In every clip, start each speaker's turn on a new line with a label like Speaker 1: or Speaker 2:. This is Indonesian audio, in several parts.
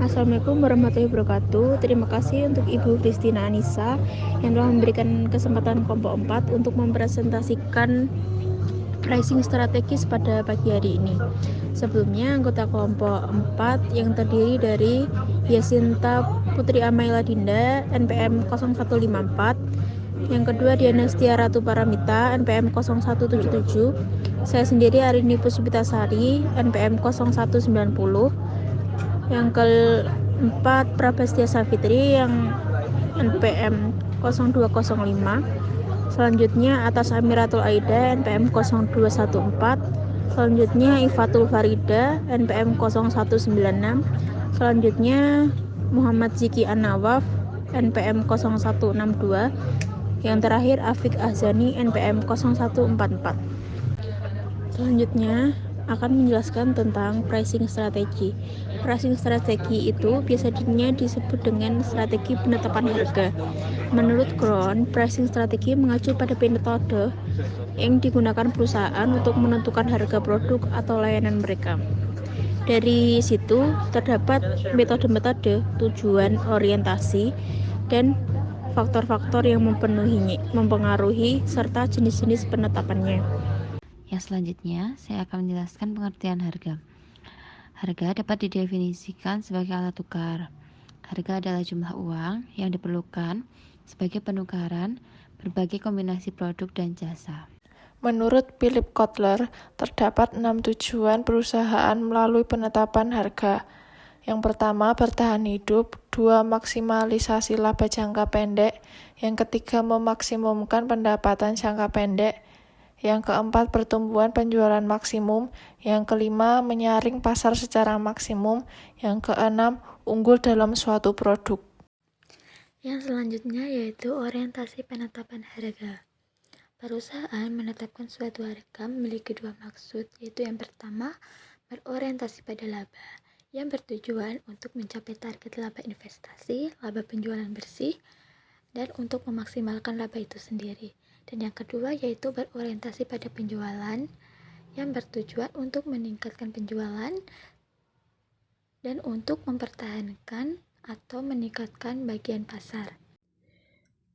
Speaker 1: Assalamualaikum warahmatullahi wabarakatuh. Terima kasih untuk Ibu Christina Anissa yang telah memberikan kesempatan kelompok 4 untuk mempresentasikan pricing strategis pada pagi hari ini. Sebelumnya, anggota kelompok 4 yang terdiri dari Yasinta Putri Amaila Dinda, NPM 0154, yang kedua Diana Setia Ratu Paramita, NPM 0177, saya sendiri Arini Puspitasari, NPM 0190, yang keempat Prabastia Savitri yang NPM 0205, selanjutnya atas Amiratul Aida NPM 0214, selanjutnya Ifatul Farida NPM 0196, selanjutnya Muhammad Ziki An-Nawaf NPM 0162, yang terakhir Afik Ahzani NPM 0144. Selanjutnya akan menjelaskan tentang pricing strategi. Pricing strategi itu biasanya disebut dengan strategi penetapan harga. Menurut Krohn, pricing strategi mengacu pada metode yang digunakan perusahaan untuk menentukan harga produk atau layanan mereka. Dari situ terdapat metode-metode, tujuan, orientasi, dan faktor-faktor yang mempengaruhi serta jenis-jenis penetapannya.
Speaker 2: Yang selanjutnya, saya akan menjelaskan pengertian harga. Harga dapat didefinisikan sebagai alat tukar. Harga adalah jumlah uang yang diperlukan sebagai penukaran berbagai kombinasi produk dan jasa.
Speaker 3: Menurut Philip Kotler, terdapat 6 tujuan perusahaan melalui penetapan harga. Yang pertama, bertahan hidup. 2, maksimalisasi laba jangka pendek. Yang ketiga, memaksimumkan pendapatan jangka pendek. Yang keempat, pertumbuhan penjualan maksimum. Yang kelima, menyaring pasar secara maksimum. Yang keenam, unggul dalam suatu produk.
Speaker 4: Yang selanjutnya yaitu orientasi penetapan harga. Perusahaan menetapkan suatu harga memiliki dua maksud, yaitu yang pertama, berorientasi pada laba, yang bertujuan untuk mencapai target laba investasi, laba penjualan bersih, dan untuk memaksimalkan laba itu sendiri. Dan yang kedua yaitu berorientasi pada penjualan, yang bertujuan untuk meningkatkan penjualan dan untuk mempertahankan atau meningkatkan bagian pasar.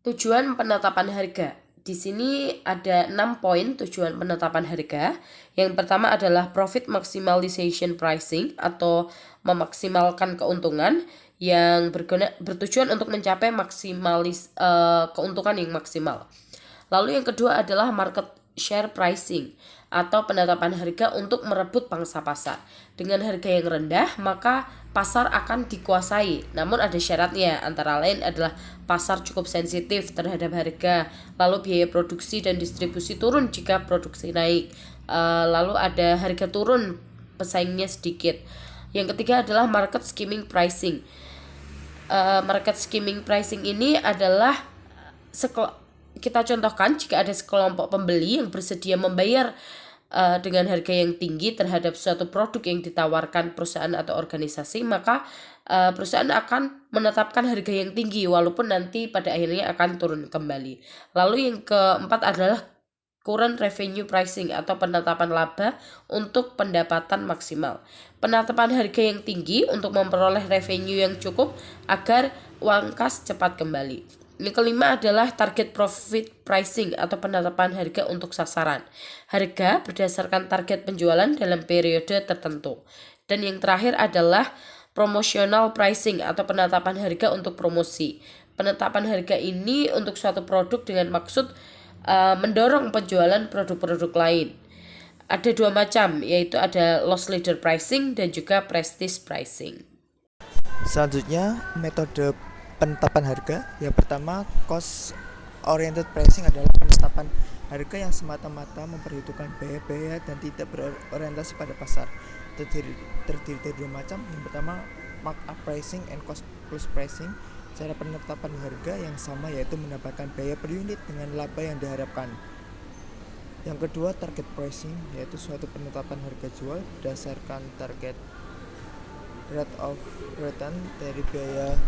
Speaker 5: Tujuan penetapan harga. Di sini ada 6 poin tujuan penetapan harga. Yang pertama adalah profit maximization pricing atau memaksimalkan keuntungan yang bertujuan untuk mencapai keuntungan yang maksimal. Lalu yang kedua adalah market share pricing atau penetapan harga untuk merebut pangsa pasar. Dengan harga yang rendah, maka pasar akan dikuasai. Namun ada syaratnya, antara lain adalah pasar cukup sensitif terhadap harga, lalu biaya produksi dan distribusi turun jika produksi naik, lalu ada harga turun, pesaingnya sedikit. Yang ketiga adalah market skimming pricing. Market skimming pricing ini adalah kita contohkan jika ada sekelompok pembeli yang bersedia membayar dengan harga yang tinggi terhadap suatu produk yang ditawarkan perusahaan atau organisasi, maka perusahaan akan menetapkan harga yang tinggi walaupun nanti pada akhirnya akan turun kembali. Lalu yang keempat adalah current revenue pricing atau penetapan laba untuk pendapatan maksimal. Penetapan harga yang tinggi untuk memperoleh revenue yang cukup agar uang kas cepat kembali. Yang kelima adalah target profit pricing atau penetapan harga untuk sasaran. Harga berdasarkan target penjualan dalam periode tertentu. Dan yang terakhir adalah promotional pricing atau penetapan harga untuk promosi. Penetapan harga ini untuk suatu produk dengan maksud mendorong penjualan produk-produk lain. Ada dua macam, yaitu ada loss leader pricing dan juga prestige pricing.
Speaker 6: Selanjutnya, metode penetapan harga. Yang pertama, cost oriented pricing adalah penetapan harga yang semata-mata memperhitungkan biaya-biaya dan tidak berorientasi pada pasar. Terdiri dari dua macam. Yang pertama, markup pricing and cost plus pricing. Cara penetapan harga yang sama yaitu menambahkan biaya per unit dengan laba yang diharapkan. Yang kedua, target pricing, yaitu suatu penetapan harga jual berdasarkan target rate of return dari biaya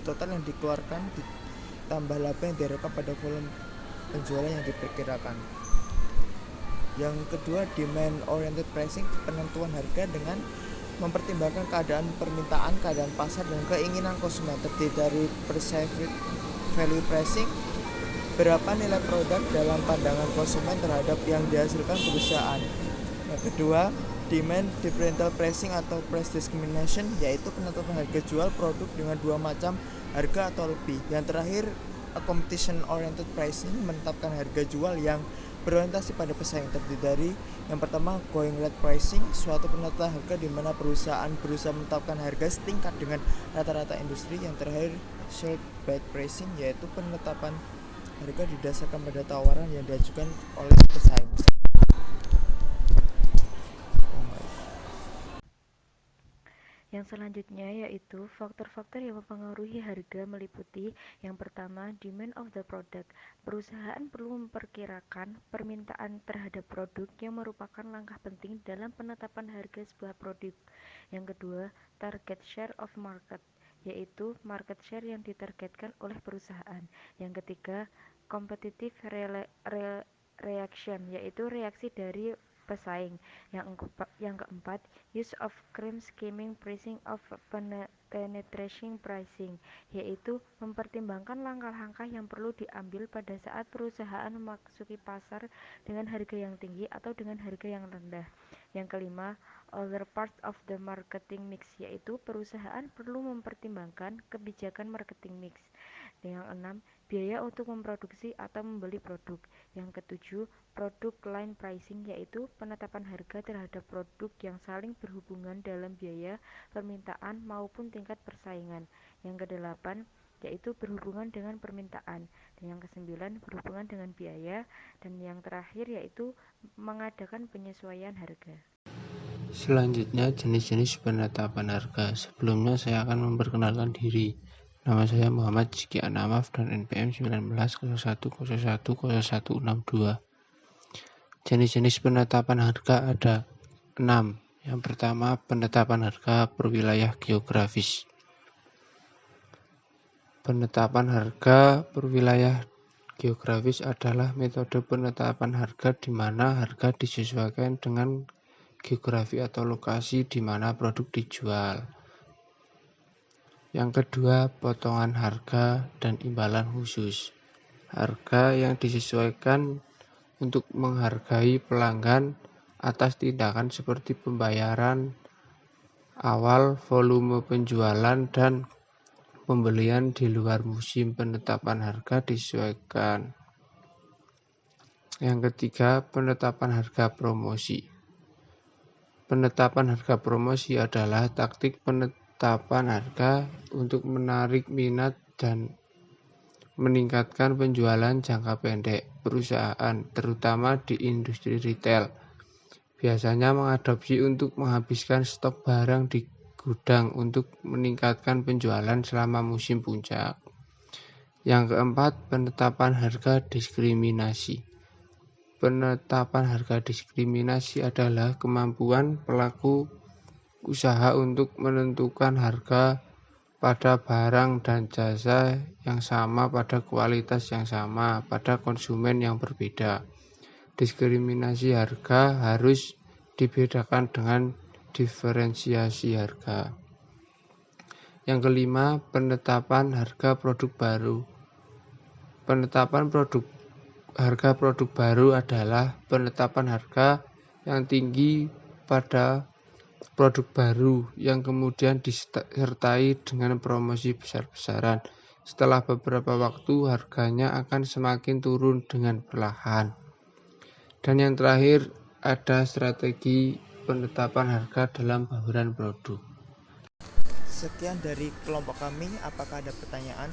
Speaker 6: total yang dikeluarkan ditambah laba yang diharapkan pada volume penjualan yang diperkirakan. Yang kedua, demand oriented pricing, penentuan harga dengan mempertimbangkan keadaan permintaan, keadaan pasar, dan keinginan konsumen. Terdiri dari perceived value pricing, berapa nilai produk dalam pandangan konsumen terhadap yang dihasilkan perusahaan. Yang kedua, demand differential pricing atau price discrimination, yaitu penetapan harga jual produk dengan dua macam harga atau lebih. Yang terakhir, competition oriented pricing, menetapkan harga jual yang berorientasi pada pesaing. Terdiri dari yang pertama, going rate pricing, suatu penetapan harga di mana perusahaan berusaha menetapkan harga setingkat dengan rata-rata industri. Yang terakhir, sold bid pricing, yaitu penetapan harga didasarkan pada tawaran yang diajukan oleh pesaing.
Speaker 1: Yang selanjutnya yaitu faktor-faktor yang mempengaruhi harga meliputi yang pertama, demand of the product. Perusahaan perlu memperkirakan permintaan terhadap produk yang merupakan langkah penting dalam penetapan harga sebuah produk. Yang kedua, target share of market, yaitu market share yang ditargetkan oleh perusahaan. Yang ketiga, competitive reaction, yaitu reaksi dari pesaing. Yang keempat, use of cream skimming pricing of penetration pricing, yaitu mempertimbangkan langkah-langkah yang perlu diambil pada saat perusahaan memasuki pasar dengan harga yang tinggi atau dengan harga yang rendah. Yang kelima, other parts of the marketing mix, yaitu perusahaan perlu mempertimbangkan kebijakan marketing mix. Yang enam, biaya untuk memproduksi atau membeli produk. Yang ketujuh, product line pricing, yaitu penetapan harga terhadap produk yang saling berhubungan dalam biaya, permintaan maupun tingkat persaingan. Yang kedelapan, yaitu berhubungan dengan permintaan. Dan yang kesembilan, berhubungan dengan biaya. Dan yang terakhir yaitu mengadakan penyesuaian harga.
Speaker 7: Selanjutnya, jenis-jenis penetapan harga. Sebelumnya saya akan memperkenalkan diri. Nama saya Muhammad Ziki Anamaf dan NPM 1901010162. Jenis-jenis penetapan harga ada 6. Yang pertama, penetapan harga per wilayah geografis. Penetapan harga per wilayah geografis adalah metode penetapan harga di mana harga disesuaikan dengan geografi atau lokasi di mana produk dijual. Yang kedua, potongan harga dan imbalan khusus. Harga yang disesuaikan untuk menghargai pelanggan atas tindakan seperti pembayaran awal, volume penjualan, dan pembelian di luar musim. Penetapan harga disesuaikan. Yang ketiga, penetapan harga promosi. Penetapan harga promosi adalah taktik penetapan harga untuk menarik minat dan meningkatkan penjualan jangka pendek. Perusahaan, terutama di industri retail, biasanya mengadopsi untuk menghabiskan stok barang di gudang untuk meningkatkan penjualan selama musim puncak. Yang keempat, penetapan harga diskriminasi. Penetapan harga diskriminasi adalah kemampuan pelaku usaha untuk menentukan harga pada barang dan jasa yang sama pada kualitas yang sama pada konsumen yang berbeda. Diskriminasi harga harus dibedakan dengan diferensiasi harga. Yang kelima, penetapan harga produk baru. Penetapan harga produk baru adalah penetapan harga yang tinggi pada produk baru yang kemudian disertai dengan promosi besar-besaran. Setelah beberapa waktu, harganya akan semakin turun dengan perlahan. Dan yang terakhir, ada strategi penetapan harga dalam bauran produk.
Speaker 6: Sekian dari kelompok kami. Apakah ada pertanyaan?